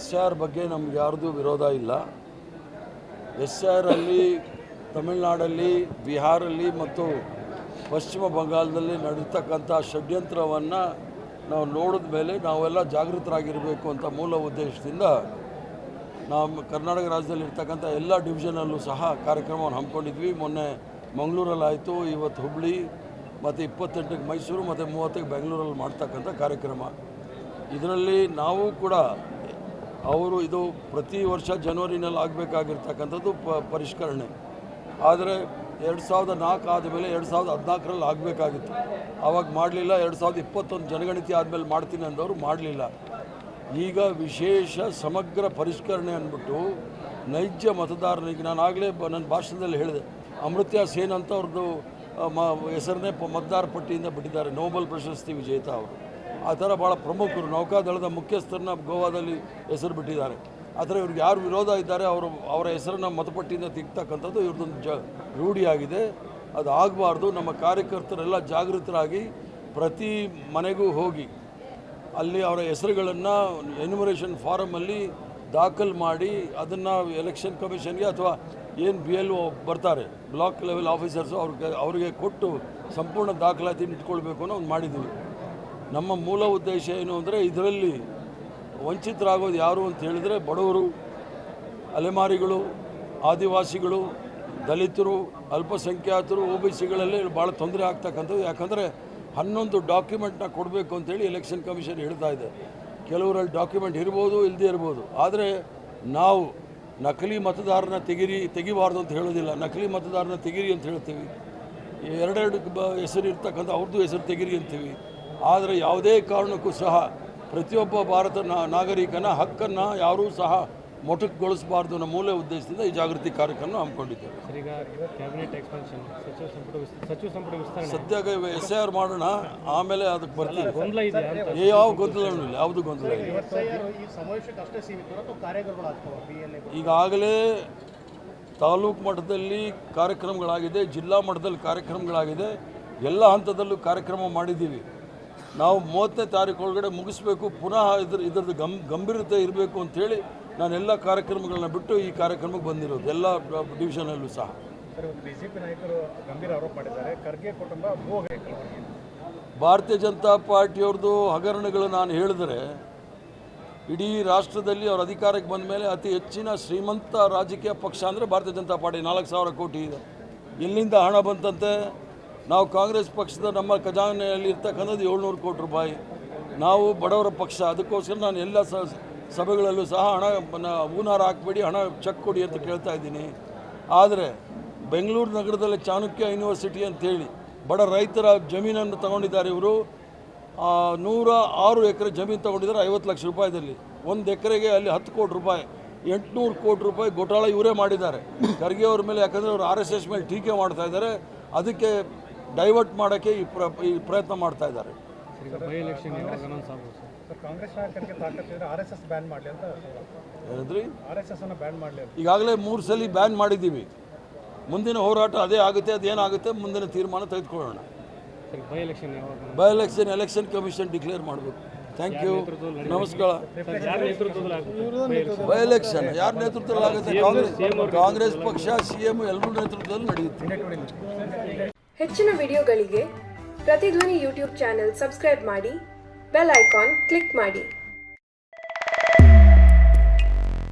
SIR ಬಗ್ಗೆ ನಮ್ಗೆ ಯಾರ್ದು ವಿರೋಧ ಇಲ್ಲ. SIR ಅಲ್ಲಿ ತಮಿಳುನಾಡಲ್ಲಿ, ಬಿಹಾರಲ್ಲಿ ಮತ್ತು ಪಶ್ಚಿಮ ಬಂಗಾಳದಲ್ಲಿ ನಡೀತಕ್ಕಂಥ ಷಡ್ಯಂತ್ರವನ್ನು ನಾವು ನೋಡಿದ ಮೇಲೆ ನಾವೆಲ್ಲ ಜಾಗೃತರಾಗಿರಬೇಕು ಅಂತ ಮೂಲ ಉದ್ದೇಶದಿಂದ ನಾವು ಕರ್ನಾಟಕ ರಾಜ್ಯದಲ್ಲಿ ಇರ್ತಕ್ಕಂಥ ಎಲ್ಲ ಡಿವಿಷನಲ್ಲೂ ಸಹ ಕಾರ್ಯಕ್ರಮವನ್ನು ಹಮ್ಮಿಕೊಂಡಿದ್ವಿ. ಮೊನ್ನೆ ಮಂಗಳೂರಲ್ಲಿ ಆಯಿತು, ಇವತ್ತು ಹುಬ್ಬಳ್ಳಿ ಮತ್ತು 28ಕ್ಕೆ ಮೈಸೂರು ಮತ್ತು 30ಕ್ಕೆ ಬೆಂಗಳೂರಲ್ಲಿ ಮಾಡ್ತಕ್ಕಂಥ ಕಾರ್ಯಕ್ರಮ. ಇದರಲ್ಲಿ ನಾವು ಕೂಡ ಅವರು ಇದು ಪ್ರತಿ ವರ್ಷ ಜನವರಿನಲ್ಲಿ ಆಗಬೇಕಾಗಿರ್ತಕ್ಕಂಥದ್ದು ಪರಿಷ್ಕರಣೆ. ಆದರೆ 2004 ಆದಮೇಲೆ 2014ರಲ್ಲಿ ಆಗಬೇಕಾಗಿತ್ತು, ಆವಾಗ ಮಾಡಲಿಲ್ಲ. 2021 ಜನಗಣತಿ ಆದಮೇಲೆ ಮಾಡ್ತೀನಿ ಅಂದವರು ಮಾಡಲಿಲ್ಲ. ಈಗ ವಿಶೇಷ ಸಮಗ್ರ ಪರಿಷ್ಕರಣೆ ಅಂದ್ಬಿಟ್ಟು ನೈಜ ಮತದಾರನಿಗೆ ನಾನು ಆಗಲೇ ನನ್ನ ಭಾಷಣದಲ್ಲಿ ಹೇಳಿದೆ, ಅಮೃತ್ಯ ಸೇನ್ ಅಂತ ಅವ್ರದ್ದು ಹೆಸರನ್ನೇ ಮತದಾರ ಪಟ್ಟಿಯಿಂದ ಬಿಟ್ಟಿದ್ದಾರೆ, ನೋಬೆಲ್ ಪ್ರಶಸ್ತಿ ವಿಜೇತ ಅವರು. ಆ ಥರ ಭಾಳ ಪ್ರಮುಖರು, ನೌಕಾದಳದ ಮುಖ್ಯಸ್ಥರನ್ನ ಗೋವಾದಲ್ಲಿ ಹೆಸರು ಬಿಟ್ಟಿದ್ದಾರೆ. ಆ ಥರ ಇವ್ರಿಗೆ ಯಾರು ವಿರೋಧ ಇದ್ದಾರೆ ಅವರ ಹೆಸರನ್ನು ಮತಪಟ್ಟಿಯಿಂದ ತೆಗ್ತಕ್ಕಂಥದ್ದು ಇವ್ರದ್ದೊಂದು ರೂಢಿಯಾಗಿದೆ. ಅದು ಆಗಬಾರ್ದು. ನಮ್ಮ ಕಾರ್ಯಕರ್ತರೆಲ್ಲ ಜಾಗೃತರಾಗಿ ಪ್ರತಿ ಮನೆಗೂ ಹೋಗಿ ಅಲ್ಲಿ ಅವರ ಹೆಸರುಗಳನ್ನು ಎನ್ಯುಮರೇಷನ್ ಫಾರಮಲ್ಲಿ ದಾಖಲು ಮಾಡಿ ಅದನ್ನು ಎಲೆಕ್ಷನ್ ಕಮಿಷನ್ಗೆ ಅಥವಾ ಏನು BLO ಬರ್ತಾರೆ, ಬ್ಲಾಕ್ ಲೆವೆಲ್ ಆಫೀಸರ್ಸು, ಅವ್ರಿಗೆ ಕೊಟ್ಟು ಸಂಪೂರ್ಣ ದಾಖಲಾತಿ ಇಟ್ಕೊಳ್ಬೇಕು ಅನ್ನೋ ಒಂದು ಮಾಡಿದ್ದೀವಿ. ನಮ್ಮ ಮೂಲ ಉದ್ದೇಶ ಏನು ಅಂದರೆ ಇದರಲ್ಲಿ ವಂಚಿತರಾಗೋದು ಯಾರು ಅಂತ ಹೇಳಿದರೆ ಬಡವರು, ಅಲೆಮಾರಿಗಳು, ಆದಿವಾಸಿಗಳು, ದಲಿತರು, ಅಲ್ಪಸಂಖ್ಯಾತರು, OBCಗಳಲ್ಲಿ ಭಾಳ ತೊಂದರೆ ಆಗ್ತಕ್ಕಂಥದ್ದು. ಯಾಕಂದರೆ 11 ಡಾಕ್ಯುಮೆಂಟ್ನ ಕೊಡಬೇಕು ಅಂತೇಳಿ ಎಲೆಕ್ಷನ್ ಕಮಿಷನ್ ಹೇಳ್ತಾ ಇದೆ. ಕೆಲವರಲ್ಲಿ ಡಾಕ್ಯುಮೆಂಟ್ ಇರ್ಬೋದು, ಇಲ್ಲದೇ ಇರ್ಬೋದು. ಆದರೆ ನಾವು ನಕಲಿ ಮತದಾರನ ತೆಗಿಬಾರ್ದು ಅಂತ ಹೇಳೋದಿಲ್ಲ. ನಕಲಿ ಮತದಾರನ ತೆಗಿರಿ ಅಂತ ಹೇಳ್ತೀವಿ. ಎರಡೆರಡು ಹೆಸರು ಇರ್ತಕ್ಕಂಥ ಅವ್ರದ್ದು ಹೆಸರು ತೆಗಿರಿ ಅಂತೀವಿ. ಆದರೆ ಯಾವುದೇ ಕಾರಣಕ್ಕೂ ಸಹ ಪ್ರತಿಯೊಬ್ಬ ಭಾರತ ನಾಗರಿಕನ ಹಕ್ಕನ್ನು ಯಾರೂ ಸಹ ಮೊಟಕುಗೊಳಿಸಬಾರ್ದು ಅನ್ನೋ ಮೂಲ ಉದ್ದೇಶದಿಂದ ಈ ಜಾಗೃತಿ ಕಾರ್ಯಕ್ರಮ ಹಮ್ಮಿಕೊಂಡಿದ್ದೇವೆ. ಸದ್ಯಕ್ಕೆ SIR ಮಾಡೋಣ, ಆಮೇಲೆ ಅದಕ್ಕೆ ಬರ್ತೀವಿ. ಯಾವ ಗೊಂದಲನೂ ಇಲ್ಲ, ಯಾವುದು ಗೊಂದಲ ಇಲ್ಲ. ಈಗಾಗಲೇ ತಾಲೂಕು ಮಟ್ಟದಲ್ಲಿ ಕಾರ್ಯಕ್ರಮಗಳಾಗಿದೆ, ಜಿಲ್ಲಾ ಮಟ್ಟದಲ್ಲಿ ಕಾರ್ಯಕ್ರಮಗಳಾಗಿದೆ, ಎಲ್ಲ ಹಂತದಲ್ಲೂ ಕಾರ್ಯಕ್ರಮ ಮಾಡಿದ್ದೀವಿ. ನಾವು 30ನೇ ತಾರೀಕು ಒಳಗಡೆ ಮುಗಿಸ್ಬೇಕು. ಪುನಃ ಇದ್ರದ್ದು ಗಂಭೀರತೆ ಇರಬೇಕು ಅಂಥೇಳಿ ನಾನೆಲ್ಲ ಕಾರ್ಯಕ್ರಮಗಳನ್ನ ಬಿಟ್ಟು ಈ ಕಾರ್ಯಕ್ರಮಕ್ಕೆ ಬಂದಿರೋದು, ಎಲ್ಲ ಡಿವಿಷನಲ್ಲೂ ಸಹ. BJP ನಾಯಕರು ಗಂಭೀರ ಆರೋಪ ಮಾಡಿದ್ದಾರೆ, ಖರ್ಗೆ ಕುಟುಂಬ ಭಾರತೀಯ ಜನತಾ ಪಾರ್ಟಿಯವ್ರದ್ದು ಹಗರಣಗಳು ನಾನು ಹೇಳಿದರೆ ಇಡೀ ರಾಷ್ಟ್ರದಲ್ಲಿ ಅವ್ರ ಅಧಿಕಾರಕ್ಕೆ ಬಂದ ಮೇಲೆ ಅತಿ ಹೆಚ್ಚಿನ ಶ್ರೀಮಂತ ರಾಜಕೀಯ ಪಕ್ಷ ಅಂದರೆ ಭಾರತೀಯ ಜನತಾ ಪಾರ್ಟಿ. 4,000 ಕೋಟಿ ಇದೆ. ಎಲ್ಲಿಂದ ಹಣ ಬಂತಂತೆ? ನಾವು ಕಾಂಗ್ರೆಸ್ ಪಕ್ಷದ ನಮ್ಮ ಖಜಾನೆಯಲ್ಲಿ ಇರ್ತಕ್ಕಂಥದ್ದು 700 ಕೋಟಿ ರೂಪಾಯಿ. ನಾವು ಬಡವರ ಪಕ್ಷ, ಅದಕ್ಕೋಸ್ಕರ ನಾನು ಎಲ್ಲ ಸಭೆಗಳಲ್ಲೂ ಸಹ ಹಣ ಹೂನಾರ ಹಾಕಬೇಡಿ, ಹಣ ಚೆಕ್ ಕೊಡಿ ಅಂತ ಕೇಳ್ತಾ ಇದ್ದೀನಿ. ಆದರೆ ಬೆಂಗಳೂರು ನಗರದಲ್ಲಿ ಚಾಣಕ್ಯ ಯೂನಿವರ್ಸಿಟಿ ಅಂತೇಳಿ ಬಡ ರೈತರ ಜಮೀನನ್ನು ತಗೊಂಡಿದ್ದಾರೆ ಇವರು. 106 ಎಕರೆ ಜಮೀನು ತೊಗೊಂಡಿದ್ದಾರೆ 50 ಲಕ್ಷ ರೂಪಾಯಿದಲ್ಲಿ. 1 ಎಕರೆಗೆ ಅಲ್ಲಿ 10 ಕೋಟಿ ರೂಪಾಯಿ, 800 ಕೋಟಿ ರೂಪಾಯಿ ಘೋಟಾಳ ಇವರೇ ಮಾಡಿದ್ದಾರೆ ಖರ್ಗೆ ಅವ್ರ ಮೇಲೆ. ಯಾಕಂದರೆ ಅವರು RSS ಮೇಲೆ ಟೀಕೆ ಮಾಡ್ತಾ ಇದ್ದಾರೆ, ಅದಕ್ಕೆ ಡೈವರ್ಟ್ ಮಾಡೋಕ್ಕೆ ಈ ಪ್ರಯತ್ನ ಮಾಡ್ತಾ ಇದ್ದಾರೆ. ಹೇಳಿದ್ರಿ ಈಗಾಗಲೇ 3 ಸಲ ಬ್ಯಾನ್ ಮಾಡಿದ್ದೀವಿ. ಮುಂದಿನ ಹೋರಾಟ ಅದೇ ಆಗುತ್ತೆ. ಅದೇನಾಗುತ್ತೆ ಮುಂದಿನ ತೀರ್ಮಾನ ತೆಗೆದುಕೊಳ್ಳೋಣ. ಎಲೆಕ್ಷನ್ ಕಮಿಷನ್ ಡಿಕ್ಲೇರ್ ಮಾಡಬೇಕು. ಥ್ಯಾಂಕ್ ಯು, ನಮಸ್ಕಾರ. ಬೈ ಎಲೆಕ್ಷನ್ ಯಾರ ನೇತೃತ್ವದಲ್ಲಿ ಆಗುತ್ತೆ? ಕಾಂಗ್ರೆಸ್ ಪಕ್ಷ, CM ಎಲ್ಲರೂ ನೇತೃತ್ವದಲ್ಲಿ ನಡೆಯುತ್ತೆ. ಹೆಚ್ಚಿನ ವಿಡಿಯೋಗಳಿಗೆ ಪ್ರತಿಧ್ವನಿ ಯೂಟ್ಯೂಬ್ ಚಾನೆಲ್ ಸಬ್ಸ್ಕ್ರೈಬ್ ಮಾಡಿ, ಬೆಲ್ ಐಕಾನ್ ಕ್ಲಿಕ್ ಮಾಡಿ.